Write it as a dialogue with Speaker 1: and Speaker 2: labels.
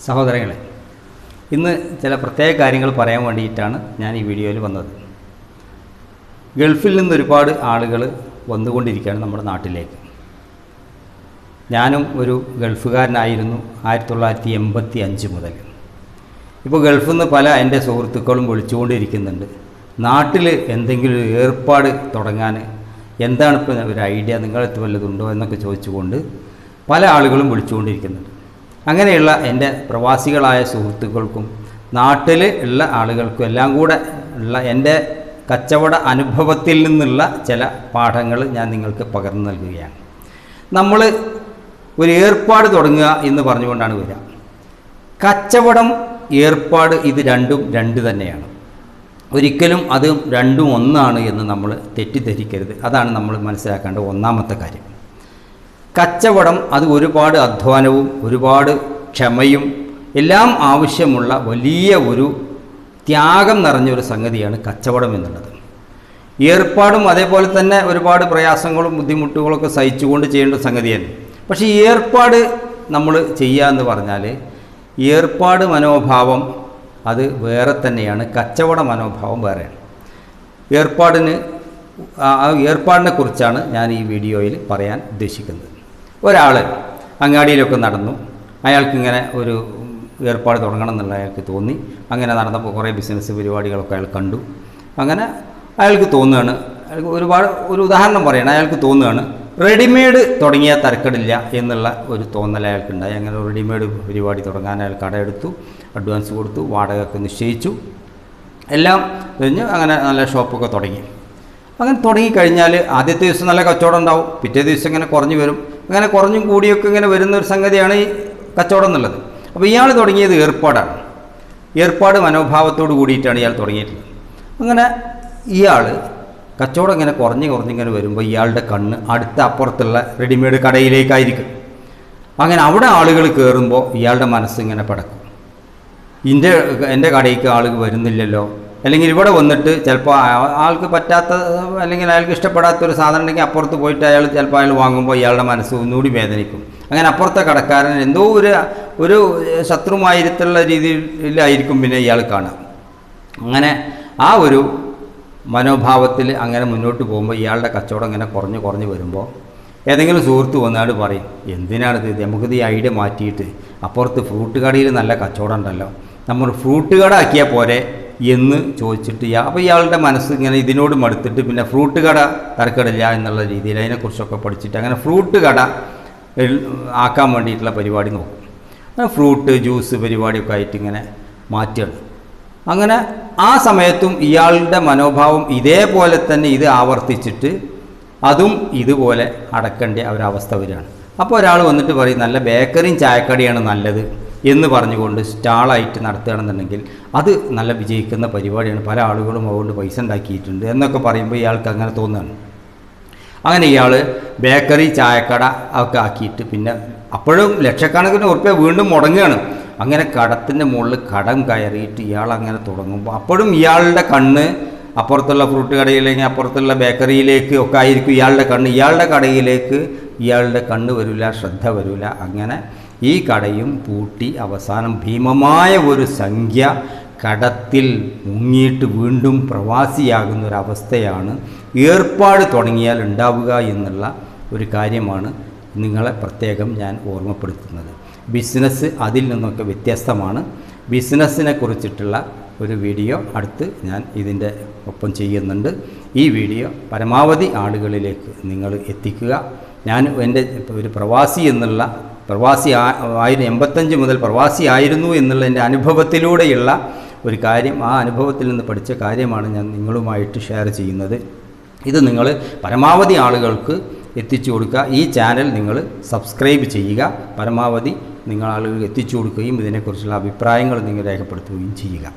Speaker 1: സഹോദരങ്ങളെ, ഇന്ന് ചില പ്രത്യേക കാര്യങ്ങൾ പറയാൻ വേണ്ടിയിട്ടാണ് ഞാൻ ഈ വീഡിയോയിൽ വന്നത്. ഗൾഫിൽ നിന്ന് ഒരുപാട് ആളുകൾ വന്നുകൊണ്ടിരിക്കുകയാണ് നമ്മുടെ നാട്ടിലേക്ക്. ഞാനും ഒരു ഗൾഫുകാരനായിരുന്നു 1985 മുതൽ. ഇപ്പോൾ ഗൾഫിൽ നിന്ന് പല എൻ്റെ സുഹൃത്തുക്കളും വിളിച്ചുകൊണ്ടിരിക്കുന്നുണ്ട്. നാട്ടിൽ എന്തെങ്കിലും ഒരു ഏർപ്പാട് തുടങ്ങാൻ എന്താണ് ഇപ്പോൾ ഒരു ഐഡിയ, നിങ്ങളെടുത്ത് വല്ലതുണ്ടോ എന്നൊക്കെ ചോദിച്ചുകൊണ്ട് പല ആളുകളും വിളിച്ചുകൊണ്ടിരിക്കുന്നുണ്ട്. അങ്ങനെയുള്ള എൻ്റെ പ്രവാസികളായ സുഹൃത്തുക്കൾക്കും നാട്ടിൽ ഉള്ള ആളുകൾക്കും എല്ലാം കൂടെ ഉള്ള എൻ്റെ കച്ചവട അനുഭവത്തിൽ നിന്നുള്ള ചില പാഠങ്ങൾ ഞാൻ നിങ്ങൾക്ക് പകർന്നു നൽകുകയാണ്. നമ്മൾ ഒരു ഏർപ്പാട് തുടങ്ങുക എന്ന് പറഞ്ഞുകൊണ്ടാണ് വരിക. കച്ചവടം, ഏർപ്പാട് ഇത് രണ്ടും രണ്ട് തന്നെയാണ്. ഒരിക്കലും അത് രണ്ടും ഒന്നാണ് എന്ന് നമ്മൾ തെറ്റിദ്ധരിക്കരുത്. അതാണ് നമ്മൾ മനസ്സിലാക്കേണ്ട ഒന്നാമത്തെ കാര്യം. കച്ചവടം അത് ഒരുപാട് അധ്വാനവും ഒരുപാട് ക്ഷമയും എല്ലാം ആവശ്യമുള്ള വലിയ ഒരു ത്യാഗം നിറഞ്ഞൊരു സംഗതിയാണ് കച്ചവടം എന്നുള്ളത്. ഏർപ്പാടും അതേപോലെ തന്നെ ഒരുപാട് പ്രയാസങ്ങളും ബുദ്ധിമുട്ടുകളൊക്കെ സഹിച്ചുകൊണ്ട് ചെയ്യേണ്ട സംഗതിയാണ്. പക്ഷേ ഈ ഏർപ്പാട് നമ്മൾ ചെയ്യുക എന്ന് പറഞ്ഞാൽ ഏർപ്പാട് മനോഭാവം അത് വേറെ തന്നെയാണ്, കച്ചവട മനോഭാവം വേറെയാണ്. ഏർപ്പാടിനെ കുറിച്ചാണ് ഞാൻ ഈ വീഡിയോയിൽ പറയാൻ ഉദ്ദേശിക്കുന്നത്. ഒരാൾ അങ്ങാടിയിലൊക്കെ നടന്നു, അയാൾക്കിങ്ങനെ ഒരു ഏർപ്പാട് തുടങ്ങണം എന്നുള്ള അയാൾക്ക് തോന്നി. അങ്ങനെ നടന്നപ്പോൾ കുറേ ബിസിനസ് പരിപാടികളൊക്കെ അയാൾ കണ്ടു. അങ്ങനെ അയാൾക്ക് തോന്നുകയാണ്, ഒരു ഉദാഹരണം പറയണം, അയാൾക്ക് തോന്നുകയാണ് റെഡിമെയ്ഡ് തുടങ്ങിയാൽ തരക്കേടില്ല എന്നുള്ള ഒരു തോന്നൽ അയാൾക്കുണ്ടായി. അങ്ങനെ റെഡിമെയ്ഡ് പരിപാടി തുടങ്ങാൻ അയാൾ കടയെടുത്തു, അഡ്വാൻസ് കൊടുത്തു, വാടകയൊക്കെ നിശ്ചയിച്ചു, എല്ലാം കഴിഞ്ഞ് അങ്ങനെ നല്ല ഷോപ്പൊക്കെ തുടങ്ങി. അങ്ങനെ തുടങ്ങിക്കഴിഞ്ഞാൽ ആദ്യത്തെ ദിവസം നല്ല കച്ചവടം ഉണ്ടാവും, പിറ്റേ ദിവസം ഇങ്ങനെ കുറഞ്ഞു വരും. അങ്ങനെ കുറഞ്ഞും കൂടിയൊക്കെ ഇങ്ങനെ വരുന്നൊരു സംഗതിയാണ് ഈ കച്ചവടം എന്നുള്ളത്. അപ്പോൾ ഇയാൾ തുടങ്ങിയത് ഏർപ്പാടാണ്. ഏർപ്പാട് മനോഭാവത്തോട് കൂടിയിട്ടാണ് ഇയാൾ തുടങ്ങിയിട്ടുള്ളത്. അങ്ങനെ ഇയാൾ കച്ചവടം ഇങ്ങനെ കുറഞ്ഞിങ്ങനെ വരുമ്പോൾ ഇയാളുടെ കണ്ണ് അടുത്ത അപ്പുറത്തുള്ള റെഡിമെയ്ഡ് കടയിലേക്കായിരിക്കും. അങ്ങനെ അവിടെ ആളുകൾ കയറുമ്പോൾ ഇയാളുടെ മനസ്സിങ്ങനെ പടക്കും, എൻ്റെ കടയിലേക്ക് ആളുകൾ വരുന്നില്ലല്ലോ, അല്ലെങ്കിൽ ഇവിടെ വന്നിട്ട് ചിലപ്പോൾ ആൾക്ക് പറ്റാത്ത അല്ലെങ്കിൽ അയാൾക്ക് ഇഷ്ടപ്പെടാത്തൊരു സാധനം ഉണ്ടെങ്കിൽ അപ്പുറത്ത് പോയിട്ട് ചിലപ്പോൾ അയാൾ വാങ്ങുമ്പോൾ ഇയാളുടെ മനസ്സ് ഒന്നുകൂടി വേദനിക്കും. അങ്ങനെ അപ്പുറത്തെ കടക്കാരൻ എന്തോ ഒരു ശത്രുമായിരുത്തുള്ള രീതിയിലായിരിക്കും പിന്നെ ഇയാൾ കാണാം. അങ്ങനെ ആ ഒരു മനോഭാവത്തിൽ അങ്ങനെ മുന്നോട്ട് പോകുമ്പോൾ ഇയാളുടെ കച്ചവടം ഇങ്ങനെ കുറഞ്ഞു വരുമ്പോൾ ഏതെങ്കിലും സുഹൃത്ത് വന്നാട് പറയും, എന്തിനാണിത്, നമുക്കിത് ഈ ഐഡിയ മാറ്റിയിട്ട് അപ്പുറത്ത് ഫ്രൂട്ട് കടയിൽ നല്ല കച്ചവടം ഉണ്ടല്ലോ, നമ്മൾ ഫ്രൂട്ട് കട ആക്കിയാൽ പോരെ എന്ന് ചോദിച്ചിട്ട് അപ്പോൾ ഇയാളുടെ മനസ്സ് ഇങ്ങനെ ഇതിനോട് മടുത്തിട്ട് പിന്നെ ഫ്രൂട്ട് കട തരക്കേടില്ല എന്നുള്ള രീതിയിൽ അതിനെക്കുറിച്ചൊക്കെ പഠിച്ചിട്ട് അങ്ങനെ ഫ്രൂട്ട് കട ആക്കാൻ വേണ്ടിയിട്ടുള്ള പരിപാടി നോക്കും. ഫ്രൂട്ട് ജ്യൂസ് പരിപാടിയൊക്കെ ആയിട്ട് ഇങ്ങനെ മാറ്റുകയാണ്. അങ്ങനെ ആ സമയത്തും ഇയാളുടെ മനോഭാവം ഇതേപോലെ തന്നെ ഇത് ആവർത്തിച്ചിട്ട് അതും ഇതുപോലെ അടക്കേണ്ട ഒരവസ്ഥ വരികയാണ്. അപ്പോൾ ഒരാൾ വന്നിട്ട് പറയും, നല്ല ബേക്കറിയും ചായക്കടയാണ് നല്ലത് എന്ന് പറഞ്ഞുകൊണ്ട് സ്റ്റാളായിട്ട് നടത്തുകയാണെന്നുണ്ടെങ്കിൽ അത് നല്ല വിജയിക്കുന്ന പരിപാടിയാണ്, പല ആളുകളും അതുകൊണ്ട് പൈസ ഉണ്ടാക്കിയിട്ടുണ്ട് എന്നൊക്കെ പറയുമ്പോൾ ഇയാൾക്ക് അങ്ങനെ തോന്നുകയാണ്. അങ്ങനെ ഇയാൾ ബേക്കറി ചായക്കട ഒക്കെ ആക്കിയിട്ട് പിന്നെ അപ്പോഴും ലക്ഷക്കണക്കിന് ഉറുപ്പിക വീണ്ടും മുടങ്ങുകയാണ്. അങ്ങനെ കടത്തിൻ്റെ മുകളിൽ കടം കയറിയിട്ട് ഇയാൾ അങ്ങനെ തുടങ്ങുമ്പോൾ അപ്പോഴും ഇയാളുടെ കണ്ണ് അപ്പുറത്തുള്ള ഫ്രൂട്ട് കടയിലേക്ക് അപ്പുറത്തുള്ള ബേക്കറിയിലേക്ക് ഒക്കെ ആയിരിക്കും ഇയാളുടെ കണ്ണ്. ഇയാളുടെ കടയിലേക്ക് ഇയാളുടെ കണ്ണ് വരില്ല, ശ്രദ്ധ വരില്ല. അങ്ങനെ ഈ കടയും പൂട്ടി അവസാനം ഭീമമായ ഒരു സംഖ്യ കടത്തിൽ മുങ്ങിയിട്ട് വീണ്ടും പ്രവാസിയാകുന്നൊരവസ്ഥയാണ് ഏർപ്പാട് തുടങ്ങിയാൽ ഉണ്ടാവുക എന്നുള്ള ഒരു കാര്യമാണ് നിങ്ങളെ പ്രത്യേകം ഞാൻ ഓർമ്മപ്പെടുത്തുന്നത്. ബിസിനസ് അതിൽ നിന്നൊക്കെ വ്യത്യസ്തമാണ്. ബിസിനസ്സിനെ കുറിച്ചിട്ടുള്ള ഒരു വീഡിയോ അടുത്ത് ഞാൻ ഇതിൻ്റെ ഒപ്പം ചെയ്യുന്നുണ്ട്. ഈ വീഡിയോ പരമാവധി ആളുകളിലേക്ക് നിങ്ങൾ എത്തിക്കുക. ഞാൻ എൻ്റെ ഒരു പ്രവാസി എന്നുള്ള 85 മുതൽ പ്രവാസിയായിരുന്നു എന്നുള്ള എൻ്റെ അനുഭവത്തിലൂടെയുള്ള ഒരു കാര്യം, ആ അനുഭവത്തിൽ നിന്ന് പഠിച്ച കാര്യമാണ് ഞാൻ നിങ്ങളുമായിട്ട് ഷെയർ ചെയ്യുന്നത്. ഇത് നിങ്ങൾ പരമാവധി ആളുകൾക്ക് എത്തിച്ചു കൊടുക്കുക. ഈ ചാനൽ നിങ്ങൾ സബ്സ്ക്രൈബ് ചെയ്യുക. പരമാവധി നിങ്ങൾ ആളുകൾക്ക് എത്തിച്ചു കൊടുക്കുകയും ഇതിനെക്കുറിച്ചുള്ള അഭിപ്രായങ്ങൾ നിങ്ങൾ രേഖപ്പെടുത്തുകയും ചെയ്യുക.